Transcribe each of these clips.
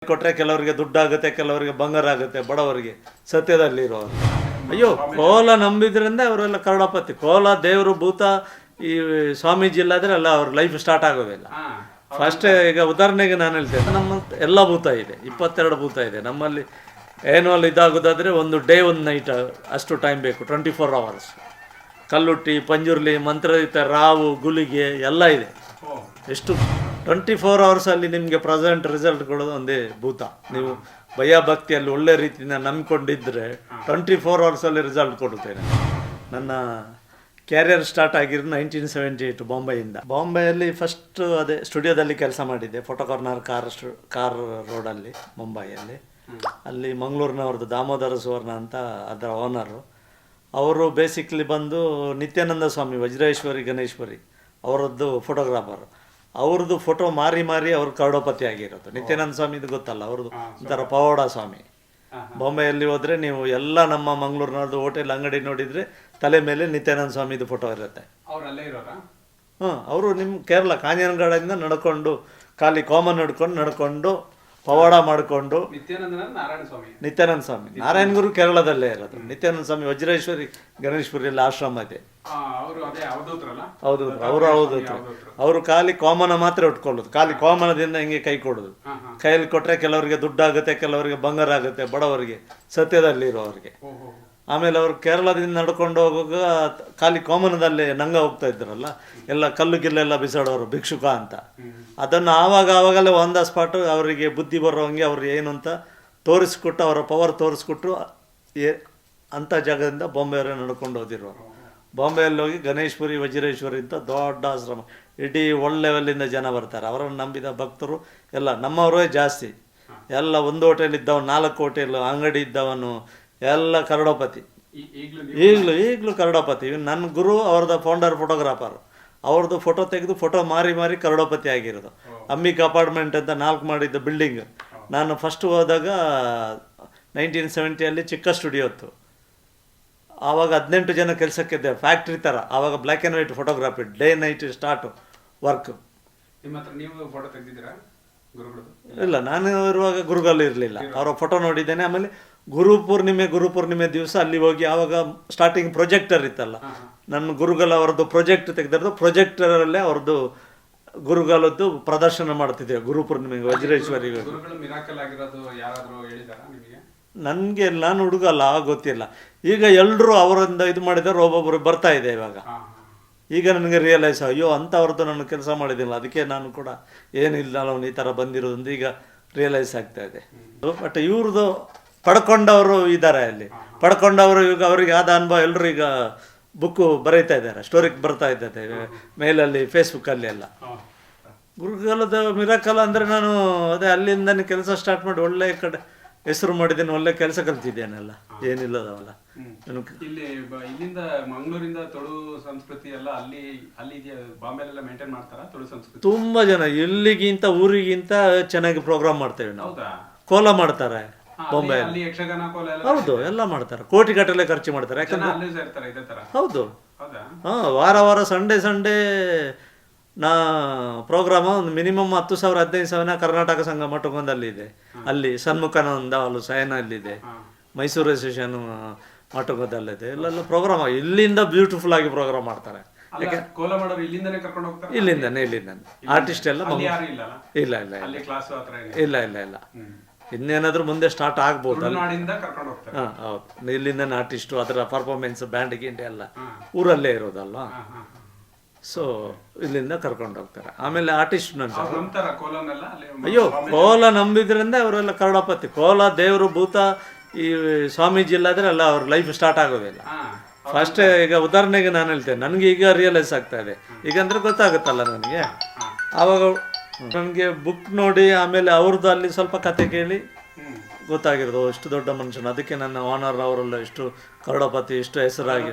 ಕೊಟ್ಟರೆ ಕೆಲವರಿಗೆ ದುಡ್ಡಾಗುತ್ತೆ, ಕೆಲವರಿಗೆ ಬಂಗಾರ ಆಗುತ್ತೆ, ಬಡವರಿಗೆ ಸತ್ಯದಲ್ಲಿರೋರು. ಅಯ್ಯೋ, ಕೋಲ ನಂಬಿದ್ರಿಂದ ಅವರೆಲ್ಲ ಕರುಣಾಪತಿ. ಕೋಲ ದೇವರು ಭೂತ ಈ ಸ್ವಾಮೀಜಿ ಇಲ್ಲಾದ್ರೆ ಅಲ್ಲ ಅವ್ರ ಲೈಫ್ ಸ್ಟಾರ್ಟ್ ಆಗೋದಿಲ್ಲ. ಫಸ್ಟ್ ಈಗ ಉದಾಹರಣೆಗೆ ನಾನು ಹೇಳ್ತೇನೆ, ನಮ್ಮ ಎಲ್ಲ ಭೂತ ಇದೆ, 22 ಭೂತ ಇದೆ ನಮ್ಮಲ್ಲಿ. ಏನುವಲ್ಲಿ ಇದಾಗೋದಾದರೆ ಒಂದು ಡೇ ಒಂದು ನೈಟ್ ಅಷ್ಟು ಟೈಮ್ ಬೇಕು, 24 hours. ಕಲ್ಲುಟ್ಟಿ, ಪಂಜುರ್ಲಿ, ಮಂತ್ರಯುತ, ರಾವು, ಗುಲಿಗೆ ಎಲ್ಲ ಇದೆ. ಎಷ್ಟು 24 hours ನಿಮಗೆ ಪ್ರೆಸೆಂಟ್ ರಿಸಲ್ಟ್ ಕೊಡೋದು ಒಂದೇ ಭೂತ. ನೀವು ಭಯ ಭಕ್ತಿಯಲ್ಲಿ ಒಳ್ಳೆ ರೀತಿಯಿಂದ ನಂಬಿಕೊಂಡಿದ್ದರೆ 24 hours ರಿಸಲ್ಟ್ ಕೊಡುತ್ತೇನೆ. ನನ್ನ ಕ್ಯಾರಿಯರ್ ಸ್ಟಾರ್ಟ್ ಆಗಿರೋದು 1978 ಬಾಂಬೆಯಿಂದ. ಬಾಂಬೆಯಲ್ಲಿ ಫಸ್ಟ್ ಅದೇ ಸ್ಟುಡಿಯೋದಲ್ಲಿ ಕೆಲಸ ಮಾಡಿದ್ದೆ, ಫೋಟೋ ಕಾರ್ನರ್ ಕಾರ್ ರೋಡಲ್ಲಿ ಮುಂಬೈಯಲ್ಲಿ. ಅಲ್ಲಿ ಮಂಗಳೂರಿನವ್ರದ್ದು ದಾಮೋದರ ಸುವರ್ಣ ಅಂತ ಅದರ ಓನರು. ಅವರು ಬೇಸಿಕ್ಲಿ ಬಂದು ನಿತ್ಯಾನಂದ ಸ್ವಾಮಿ ವಜ್ರೇಶ್ವರಿ ಗಣೇಶ್ವರಿ ಅವರದ್ದು ಫೋಟೋಗ್ರಾಫರ್. ಅವ್ರದ್ದು ಫೋಟೋ ಮಾರಿ ಅವ್ರು ಕರೋಡಪತಿ ಆಗಿರೋದು. ನಿತ್ಯಾನಂದ ಸ್ವಾಮಿದು ಗೊತ್ತಲ್ಲ, ಅವ್ರದ್ದು ಒಂಥರ ಪವಾಡ ಸ್ವಾಮಿ. ಬಾಂಬೆಯಲ್ಲಿ ಹೋದರೆ ನೀವು ಎಲ್ಲ ನಮ್ಮ ಮಂಗಳೂರಿನವ್ರದ್ದು ಹೋಟೆಲ್ ಅಂಗಡಿ ನೋಡಿದರೆ ತಲೆ ಮೇಲೆ ನಿತ್ಯಾನಂದ ಸ್ವಾಮಿದು ಫೋಟೋ ಇರುತ್ತೆ. ಅವರು ನಿಮ್ಮ ಕೇರಳ ಕಾಂಜನಗಾಡದಿಂದ ನಡ್ಕೊಂಡು ಖಾಲಿ ಕಾಮನ್ ನಡ್ಕೊಂಡು ಪವಾಡ ಮಾಡಿಕೊಂಡು ನಿತ್ಯಾನಂದ ಸ್ವಾಮಿ ನಾರಾಯಣ ಗುರು ಕೇರಳದಲ್ಲೇ ಇರೋದು. ನಿತ್ಯಾನಂದ ಸ್ವಾಮಿ ವಜ್ರೇಶ್ವರಿ ಗಣೇಶ್ವರಿಯಲ್ಲಿ ಆಶ್ರಮ ಇದೆ. ಹೌದು, ಅವರು ಅವರು ಖಾಲಿ ಕಾಮನ ಮಾತ್ರ ಉಟ್ಕೊಳ್ಳೋದು. ಖಾಲಿ ಕಾಮನದಿಂದ ಹಿಂಗೆ ಕೈ ಕೊಡೋದು. ಕೈಯಲ್ಲಿ ಕೊಟ್ಟರೆ ಕೆಲವರಿಗೆ ದುಡ್ಡಾಗುತ್ತೆ, ಕೆಲವರಿಗೆ ಬಂಗಾರ ಆಗುತ್ತೆ, ಬಡವರಿಗೆ ಸತ್ಯದಲ್ಲಿರೋರಿಗೆ. ಆಮೇಲೆ ಅವರು ಕೇರಳದಿಂದ ನಡ್ಕೊಂಡು ಹೋಗುವಾಗ ಖಾಲಿ ಕಾಮನದಲ್ಲಿ ನಂಗ ಹೋಗ್ತಾ ಇದ್ರಲ್ಲ, ಎಲ್ಲ ಕಲ್ಲು ಗಿಲ್ಲೆಲ್ಲ ಬಿಸಾಡೋರು, ಭಿಕ್ಷುಕ ಅಂತ. ಅದನ್ನು ಆವಾಗಲೇ ಆನ್ ದ ಸ್ಪಾಟ್ ಅವರಿಗೆ ಬುದ್ಧಿ ಬರೋಂಗೆ ಅವ್ರು ಏನು ಅಂತ ತೋರಿಸ್ಕೊಟ್ಟು, ಅವರ ಪವರ್ ತೋರಿಸ್ಕೊಟ್ಟು ಅಂಥ ಜಾಗದಿಂದ ಬಾಂಬೆಯವರೇ ನಡ್ಕೊಂಡು ಹೋದಿರೋರು. ಬಾಂಬೆಯಲ್ಲಿ ಹೋಗಿ ಗಣೇಶ್ವರಿ ವಜ್ರೇಶ್ವರಿ ಅಂತ ದೊಡ್ಡ ಆಶ್ರಮ, ಇಡೀ ಒಳ್ಳೆ ಲೆವೆಲ್ಲಿಂದ ಜನ ಬರ್ತಾರೆ. ಅವರನ್ನು ನಂಬಿದ ಭಕ್ತರು ಎಲ್ಲ ನಮ್ಮವರೇ ಜಾಸ್ತಿ. ಎಲ್ಲ ಒಂದು ಹೋಟೆಲ್ ಇದ್ದವನು, 4 ಹೋಟೆಲ್ ಅಂಗಡಿ ಇದ್ದವನು, ಎಲ್ಲ ಕರೋಡಪತಿ. ಈಗಲೂ ಕರೋಡಪತಿ. ನನ್ನ ಗುರು ಅವ್ರದ್ದು ಫೌಂಡರ್ ಫೋಟೋಗ್ರಾಫರ್. ಅವ್ರದ್ದು ಫೋಟೋ ತೆಗೆದು ಫೋಟೋ ಮಾರಿ ಕರೋಡಪತಿ ಆಗಿರೋದು. ಅಂಬಿಕ್ ಅಪಾರ್ಟ್ಮೆಂಟ್ ಅಂತ 4 ಮಾಡಿದ್ದ ಬಿಲ್ಡಿಂಗ್. ನಾನು ಫಸ್ಟ್ ಹೋದಾಗ 1970 ಚಿಕ್ಕ ಸ್ಟುಡಿಯೋ ಇತ್ತು. ಆವಾಗ 18 ಜನ ಕೆಲಸಕ್ಕಿದ್ದೆ, ಫ್ಯಾಕ್ಟ್ರಿ ಥರ. ಆವಾಗ black and white photography, day night start work. ಇಲ್ಲ, ನಾನು ಇರುವಾಗ ಗುರುಗಳು ಇರಲಿಲ್ಲ. ಅವರ ಫೋಟೋ ನೋಡಿದ್ದೇನೆ. ಆಮೇಲೆ ಗುರುಪೂರ್ಣಿಮೆ ದಿವಸ ಅಲ್ಲಿ ಹೋಗಿ ಆವಾಗ ಸ್ಟಾರ್ಟಿಂಗ್ ಪ್ರೊಜೆಕ್ಟರ್ ಇತ್ತಲ್ಲ, ನನ್ನ ಗುರುಗಳ ಅವರದ್ದು ಪ್ರೊಜೆಕ್ಟ್ ತೆಗೆದಿರೋದು. ಪ್ರೊಜೆಕ್ಟರಲ್ಲೇ ಅವ್ರದ್ದು ಗುರುಗಳದ್ದು ಪ್ರದರ್ಶನ ಮಾಡ್ತಿದ್ದೇವೆ ಗುರುಪೂರ್ಣಿಮೆಗೆ ವಜ್ರೇಶ್ವರಿಗೆ. ನನಗೆ ನಾನು ಹುಡುಗಲ್ಲ, ಗೊತ್ತಿಲ್ಲ. ಈಗ ಎಲ್ಲರೂ ಅವರಿಂದ ಇದು ಮಾಡಿದರೆ ಒಬ್ಬೊಬ್ಬರು ಬರ್ತಾ ಇದೆ ಇವಾಗ. ಈಗ ನನಗೆ ರಿಯಲೈಸ್, ಅಯ್ಯೋ ಅಂಥವ್ರದ್ದು ನಾನು ಕೆಲಸ ಮಾಡಿದ್ದಿಲ್ಲ, ಅದಕ್ಕೆ ನಾನು ಕೂಡ ಏನಿಲ್ಲ ಅವನು ಈ ಥರ ಬಂದಿರೋದು ಈಗ ರಿಯಲೈಸ್ ಆಗ್ತಾ ಇದೆ. ಬಟ್ ಇವ್ರದ್ದು ಪಡ್ಕೊಂಡವರು ಇದ್ದಾರೆ ಅಲ್ಲಿ. ಪಡ್ಕೊಂಡವರು ಈಗ ಅವ್ರಿಗೆ ಆದ ಅನುಭವ ಎಲ್ಲರೂ ಈಗ ಬುಕ್ಕು ಬರೀತಾ ಇದ್ದಾರೆ, ಸ್ಟೋರಿಗೆ ಬರ್ತಾ ಇದ್ದಾರೆ ಮೇಲಲ್ಲಿ, ಫೇಸ್ಬುಕ್ಕಲ್ಲಿ ಎಲ್ಲ. ಗುರುಗಳದ ಮಿರಾಕಲ್ ಅಂದರೆ ನಾನು ಅದೇ ಅಲ್ಲಿಂದನೇ ಕೆಲಸ ಸ್ಟಾರ್ಟ್ ಮಾಡಿ ಒಳ್ಳೆ ಕಡೆ ಹೆಸರು ಮಾಡಿದ್ದೇನೆ, ಒಳ್ಳೆ ಕೆಲಸ ಕಲ್ತಿದ್ದೇನೆಲ್ಲ, ಏನಿಲ್ಲದವಲ್ಲ. ಇಲ್ಲಿಂದ ಮಂಗಳೂರಿಂದ ತುಳು ಸಂಸ್ಕೃತಿ ಎಲ್ಲ ಅಲ್ಲಿ ಬಾಂಬೆಲೆಲ್ಲ ಮೇಂಟೈನ್ ಮಾಡ್ತಾರಾ ತುಳು ಸಂಸ್ಕೃತಿ? ತುಂಬಾ ಜನ ಇಲ್ಲಿಗಿಂತ ಊರಿಗಿಂತ ಚೆನ್ನಾಗಿ ಪ್ರೋಗ್ರಾಮ್ ಮಾಡ್ತೇವೆ ನಾವು. ಕೋಲ ಮಾಡ್ತಾರೆ ಬಾಂಬೆಯಲ್ಲಿ. ಹೌದು, ಎಲ್ಲ ಮಾಡ್ತಾರೆ. ಕೋಟಿ ಗಟ್ಟಲೆ ಖರ್ಚು ಮಾಡ್ತಾರೆ. ಯಾಕಂದ್ರೆ ಹೌದು, ವಾರ ಸಂಡೇ ನಾ ಪ್ರೋಗ್ರಾಮ್ ಒಂದು ಮಿನಿಮಮ್ 10,000 15,000 ಕರ್ನಾಟಕ ಸಂಘ ಮಠಗೊಂದಲ್ಲಿ ಇದೆ. ಅಲ್ಲಿ ಸನ್ಮುಖಾನಂದ ಅಲ್ಲಿ ಸಯನಲ್ಲಿದೆ, ಮೈಸೂರು ಅಸೋಸಿಯೇಷನ್ ಮಠಗೊಂದಲ್ಲಿದೆ. ಇಲ್ಲೆಲ್ಲ ಪ್ರೋಗ್ರಾಮ್ ಇಲ್ಲಿಂದ ಬ್ಯೂಟಿಫುಲ್ ಆಗಿ ಪ್ರೋಗ್ರಾಮ್ ಮಾಡ್ತಾರೆ. ಇಲ್ಲಿಂದಾನೆ ಆರ್ಟಿಸ್ಟ್ ಎಲ್ಲ ಇಲ್ಲ ಇನ್ನೇನಾದ್ರೂ ಮುಂದೆ ಸ್ಟಾರ್ಟ್ ಆಗ್ಬೋದು. ಹೌದು, ಇಲ್ಲಿಂದ ಆರ್ಟಿಸ್ಟು, ಅದರ ಪರ್ಫಾರ್ಮೆನ್ಸ್, ಬ್ಯಾಂಡ್ ಗಿಂಡ್ ಎಲ್ಲ ಊರಲ್ಲೇ ಇರೋದಲ್ಲ. ಸೊ ಇಲ್ಲಿಂದ ಕರ್ಕೊಂಡು ಹೋಗ್ತಾರೆ. ಆಮೇಲೆ ಆರ್ಟಿಸ್ಟ್ ಅಯ್ಯೋ, ಕೋಲ ನಂಬಿದ್ರಿಂದ ಅವರೆಲ್ಲ ಕರುಣಾಪತಿ. ಕೋಲ ದೇವರು ಭೂತ ಈ ಸ್ವಾಮೀಜಿ ಇಲ್ಲಾದ್ರೆ ಅಲ್ಲ ಅವ್ರ ಲೈಫ್ ಸ್ಟಾರ್ಟ್ ಆಗೋದಿಲ್ಲ. ಫಸ್ಟ್ ಈಗ ಉದಾಹರಣೆಗೆ ನಾನು ಹೇಳ್ತೇನೆ, ನನಗೆ ಈಗ ರಿಯಲೈಸ್ ಆಗ್ತಾ ಇದೆ. ಈಗಂದ್ರೆ ಗೊತ್ತಾಗುತ್ತಲ್ಲ ನನಗೆ. ಆವಾಗ ನನಗೆ ಬುಕ್ ನೋಡಿ ಆಮೇಲೆ ಅವ್ರದ್ದು ಅಲ್ಲಿ ಸ್ವಲ್ಪ ಕತೆ ಕೇಳಿ ಗೊತ್ತಾಗಿರೋದು ಇಷ್ಟು ದೊಡ್ಡ ಮನುಷ್ಯನು. ಅದಕ್ಕೆ ನನ್ನ ಓನರ್ ಅವರೆಲ್ಲ ಇಷ್ಟು ಕರೋಡಪತಿ, ಇಷ್ಟು ಹೆಸರಾಗಿ.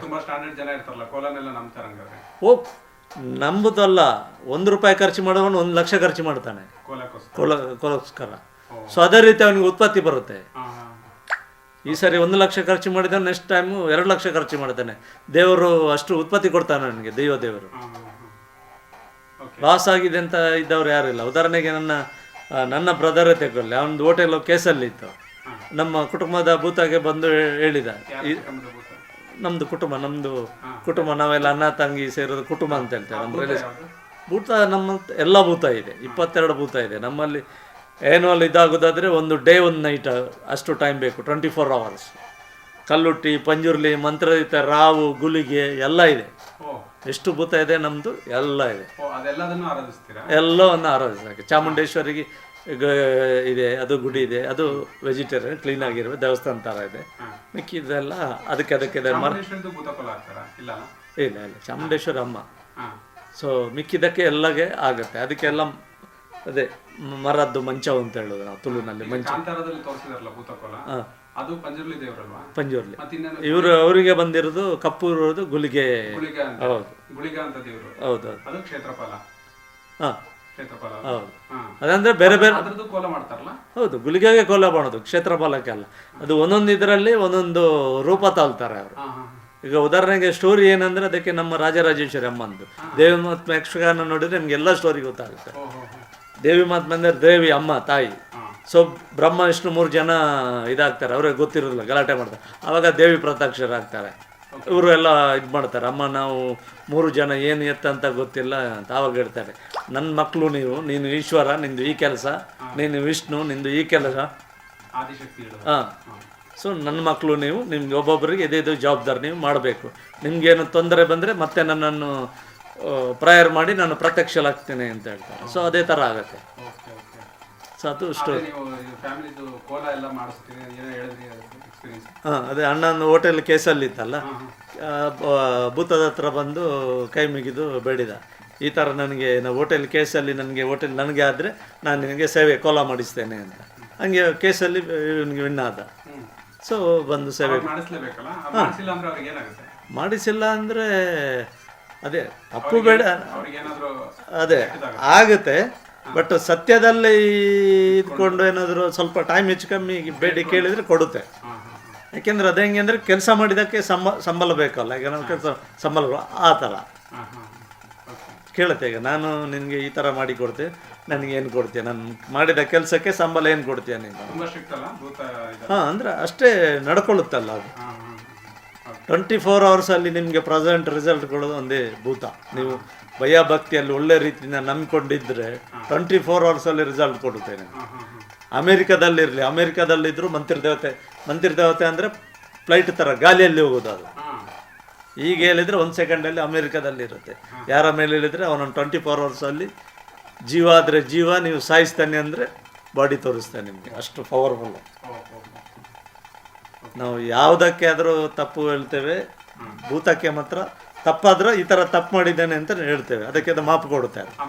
ಓ, ನಂಬುದಲ್ಲ, ₹1 ಖರ್ಚು ಮಾಡೋನು 1 ಲಕ್ಷ ಖರ್ಚು ಮಾಡ್ತಾನೆ ಕೋಲಕ್ಕೋಸ್ಕರ. ಸೊ ಅದೇ ರೀತಿ ಅವನಿಗೆ ಉತ್ಪತ್ತಿ ಬರುತ್ತೆ. ಈ ಸರಿ 1 ಲಕ್ಷ ಖರ್ಚು ಮಾಡಿದ, ನೆಕ್ಸ್ಟ್ ಟೈಮು 2 ಲಕ್ಷ ಖರ್ಚು ಮಾಡ್ತಾನೆ. ದೇವರು ಅಷ್ಟು ಉತ್ಪತ್ತಿ ಕೊಡ್ತಾನೆ ನನಗೆ, ದೇವರು. ಲಾಸ್ ಆಗಿದೆ ಅಂತ ಇದ್ದವ್ರು ಯಾರಿಲ್ಲ. ಉದಾಹರಣೆಗೆ ನನ್ನ ನನ್ನ ಬ್ರದರೇ ತಗೊಳ್ಳಿ, ಅವನದು ಹೋಟೆಲು ಕೇಸಲ್ಲಿತ್ತು. ನಮ್ಮ ಕುಟುಂಬದ ಭೂತಾಗೆ ಬಂದು ಹೇಳಿದ, ಚಿಕ್ಕಮ್ಮದ ಭೂತ. ನಮ್ಮದು ಕುಟುಂಬ ನಾವೆಲ್ಲ ಅಣ್ಣ ತಂಗಿ ಸೇರೋದು ಕುಟುಂಬ ಅಂತ ಹೇಳ್ತೇವೆ. ನಮ್ಮ ಯಾವುದು? ಭೂತ ನಮ್ಮ ಎಲ್ಲ ಭೂತ ಇದೆ, 22 ಭೂತ ಇದೆ ನಮ್ಮಲ್ಲಿ. ಏನುವಲ್ಲಿ ಇದಾಗೋದಾದರೆ ಒಂದು ಡೇ ಒಂದು ನೈಟ್ ಅಷ್ಟು ಟೈಮ್ ಬೇಕು, 24 hours. ಕಲ್ಲುಟ್ಟಿ, ಪಂಜುರ್ಲಿ, ಮಂತ್ರದಿತ, ರಾವು, ಗುಳಿಗೆ ಎಲ್ಲ ಇದೆ. ಓ ಎಷ್ಟು ಭೂತ ಇದೆ ನಮ್ಮದು ಎಲ್ಲ ಇದೆ. ಓ ಅದೆಲ್ಲದನ್ನು ಆರಾಧಿಸ್ತೀರಾ? ಎಲ್ಲವನ್ನು ಆರಾಧಿಸಾಕೆ. ಚಾಮುಂಡೇಶ್ವರಿಗೆ ಈಗ ಇದೆ, ಅದು ಗುಡಿ ಇದೆ, ಅದು ವೆಜಿಟೇರಿಯನ್ ಕ್ಲೀನ್ ಆಗಿರುವ ದೇವಸ್ಥಾನ ಥರ ಇದೆ. ಮಿಕ್ಕಿದೆಲ್ಲ ಅದಕ್ಕೆ ಚಾಮುಂಡೇಶ್ವರಿದು ಭೂತಕೋಲ ಹಾಕ್ತಾರಾ? ಇಲ್ಲ ಇಲ್ಲ ಚಾಮುಂಡೇಶ್ವರಿ ಅಮ್ಮ. ಹಾಂ. ಸೊ ಮಿಕ್ಕಿದ್ದಕ್ಕೆ ಎಲ್ಲಗೆ ಆಗುತ್ತೆ. ಅದಕ್ಕೆಲ್ಲ ಅದೇ ಮರದ್ದು ಮಂಚ ಅಂತ ಹೇಳೋದು ನಾವು ತುಳುನಲ್ಲಿ. ಮಂಚ ಕಾಂತಾರದಲ್ಲಿ ತೋರಿಸಿದಾರಲ್ಲ ಭೂತಕೋಲ, ಅದು ಪಂಜುರ್ಲಿ ದೇವರಲ್ವಾ? ಪಂಜುರ್ಲಿ. ಮತ್ತಿನ್ನೇನು ಅವರಿಗೆ ಬಂದಿರೋದು ಕಪ್ಪು ಇರೋದು ಗುಳಿಗೆ. ಗುಳಿಗ ಅಂತ. ಹೌದು ಗುಳಿಗ ಅಂತ ದೇವರು. ಹೌದು ಅದು ಕ್ಷೇತ್ರಪಾಲ. ಹಾಂ ಕ್ಷೇತ್ರಪಾಲ. ಹೌದು. ಹಾಂ. ಅದಂದ್ರೆ ಬೇರೆ ಬೇರೆ. ಅದ್ರದ್ದು ಕೋಲ ಮಾಡ್ತಾರಲ್ಲ? ಹೌದು, ಗುಳಿಗೆಗೆ ಕೋಲ ಮಾಡೋದು, ಕ್ಷೇತ್ರಪಾಲಕ್ಕೆ ಅಲ್ಲ. ಅದು ಒಂದೊಂದು ಇದರಲ್ಲಿ ಒಂದೊಂದು ರೂಪ ತಾಳ್ತಾರೆ ಅವರು. ಹಾಂ ಹಾಂ. ಈಗ ಉದಾಹರಣೆಗೆ ಸ್ಟೋರಿ ಏನಂದ್ರೆ ಅದಕ್ಕೆ ನಮ್ಮ ರಾಜರಾಜೇಶ್ವರಿ ಅಮ್ಮಂದು ದೇವಿ ಮಹಾತ್ಮ ಯಕ್ಷಗಾನ ನೋಡಿದ್ರೆ ನಿಮ್ಗೆ ಎಲ್ಲ ಸ್ಟೋರಿ ಗೊತ್ತಾಗುತ್ತೆ. ದೇವಿ ಮಹಾತ್ಮ ಅಂದ್ರೆ ದೇವಿ ಅಮ್ಮ ತಾಯಿ. ಸೊ ಬ್ರಹ್ಮ ವಿಷ್ಣು 3 ಜನ ಇದಾಗ್ತಾರೆ, ಅವ್ರಿಗೆ ಗೊತ್ತಿರೋದಿಲ್ಲ, ಗಲಾಟೆ ಮಾಡ್ತಾರೆ. ಆವಾಗ ದೇವಿ ಪ್ರತ್ಯಕ್ಷರಾಗ್ತಾರೆ. ಇವರು ಎಲ್ಲ ಇದು ಮಾಡ್ತಾರೆ, ಅಮ್ಮ ನಾವು 3 ಜನ ಏನು ಎತ್ತಂತ ಗೊತ್ತಿಲ್ಲ ಅಂತ. ಆವಾಗ ಹೇಳ್ತಾರೆ, ನನ್ನ ಮಕ್ಕಳು ನೀನು ಈಶ್ವರ, ನಿಂದು ಈ ಕೆಲಸ, ನೀನು ವಿಷ್ಣು, ನಿಂದು ಈ ಕೆಲಸ. ಹಾಂ. ಸೊ ನನ್ನ ಮಕ್ಕಳು ನಿಮ್ಗೆ ಒಬ್ಬೊಬ್ಬರಿಗೆ ಇದೇ ಜವಾಬ್ದಾರಿ ನೀವು ಮಾಡಬೇಕು. ನಿಮ್ಗೇನು ತೊಂದರೆ ಬಂದರೆ ಮತ್ತೆ ನನ್ನನ್ನು ಪ್ರೇಯರ್ ಮಾಡಿ ನಾನು ಪ್ರತ್ಯಕ್ಷಲಾಗ್ತೇನೆ ಅಂತ ಹೇಳ್ತಾರೆ. ಸೊ ಅದೇ ಥರ ಆಗುತ್ತೆ. ಸೊ ಅದು ಸ್ಟೋರಿ. ಹಾಂ, ಅದೇ ಅಣ್ಣನ ಹೋಟೆಲ್ ಕೇಸಲ್ಲಿತ್ತಲ್ಲ, ಭೂತದ ಹತ್ರ ಬಂದು ಕೈ ಮುಗಿದು ಬೇಡಿದ, ಈ ಥರ ನನಗೆ ಹೋಟೆಲ್ ಕೇಸಲ್ಲಿ ಹೋಟೆಲ್ ನನಗೆ ಆದರೆ ನಾನು ನಿನಗೆ ಸೇವೆ ಕೋಲ ಮಾಡಿಸ್ತೇನೆ ಅಂತ. ಹಂಗೆ ಕೇಸಲ್ಲಿ ಇವನಿಗೆ ವಿನ್ ಆದ. ಸೊ ಬಂದು ಸೇವೆ ಮಾಡಿಸಿಲ್ಲ ಅಂದರೆ ಅದೇ ತಪ್ಪು ಬೇಡ, ಅದೇ ಆಗುತ್ತೆ. ಬಟ್ ಸತ್ಯದಲ್ಲಿ ಇದ್ಕೊಂಡು ಏನಾದರೂ ಸ್ವಲ್ಪ ಟೈಮ್ ಹೆಚ್ಚು ಕಮ್ಮಿ ಬೇಡಿ ಕೇಳಿದರೆ ಕೊಡುತ್ತೆ. ಯಾಕೆಂದ್ರೆ ಅದು ಹೆಂಗೆ ಅಂದರೆ ಕೆಲಸ ಮಾಡಿದ್ದಕ್ಕೆ ಸಂಬಳ ಬೇಕಲ್ಲ. ಈಗ ನಾವು ಕೆಲಸ ಸಂಬಳ ಆ ಥರ ಕೇಳುತ್ತೆ. ಈಗ ನಾನು ನಿನಗೆ ಈ ಥರ ಮಾಡಿ ಕೊಡ್ತೀನಿ, ನನಗೆ ಏನು ಕೊಡ್ತೀಯ, ನಾನು ಮಾಡಿದ ಕೆಲಸಕ್ಕೆ ಸಂಬಳ ಏನು ಕೊಡ್ತೀಯ ನೀನು? ಹಾಂ, ಅಂದರೆ ಅಷ್ಟೇ ನಡ್ಕೊಳ್ಳುತ್ತಲ್ಲ ಅದು. 24 hours ನಿಮಗೆ ಪ್ರೆಸೆಂಟ್ ರಿಸಲ್ಟ್ ಕೊಡೋದು ಒಂದೇ ಭೂತ. ನೀವು ಭಯ ಭಕ್ತಿಯಲ್ಲಿ ಒಳ್ಳೆ ರೀತಿಯಿಂದ ನಂಬಿಕೊಂಡಿದ್ದರೆ 24 hours ರಿಸಲ್ಟ್ ಕೊಡುತ್ತೆ. ಅಮೇರಿಕಾದಲ್ಲಿರಲಿ, ಅಮೇರಿಕಾದಲ್ಲಿದ್ದರೂ ಮಂತ್ರಿದೇವತೆ ಅಂದರೆ ಫ್ಲೈಟ್ ಥರ ಗಾಳಿಯಲ್ಲಿ ಹೋಗೋದು ಅದು. ಈಗ ಹೇಳಿದರೆ 1 ಸೆಕೆಂಡಲ್ಲಿ ಅಮೇರಿಕಾದಲ್ಲಿ ಇರುತ್ತೆ. ಯಾರ ಮೇಲೆ ಹೇಳಿದರೆ ಅವನೊಂದು 24 hours ಜೀವ ಆದರೆ ಜೀವ, ನೀವು ಸಾಯಿಸ್ತಾನೆ ಅಂದರೆ ಬಾಡಿ ತೋರಿಸ್ತಾನೆ ನಿಮಗೆ. ಅಷ್ಟು ಪವರ್ಫುಲ್ಲು. ನಾವು ಯಾವುದಕ್ಕೆ ಆದರೂ ತಪ್ಪು ಹೇಳ್ತೇವೆ, ಭೂತಕ್ಕೆ ಮಾತ್ರ ತಪ್ಪಾದರೂ ಈ ಥರ ತಪ್ಪು ಮಾಡಿದ್ದೇನೆ ಅಂತ ಹೇಳ್ತೇವೆ, ಅದಕ್ಕೆ ಅದು ಮಾಪು ಕೊಡುತ್ತೆ.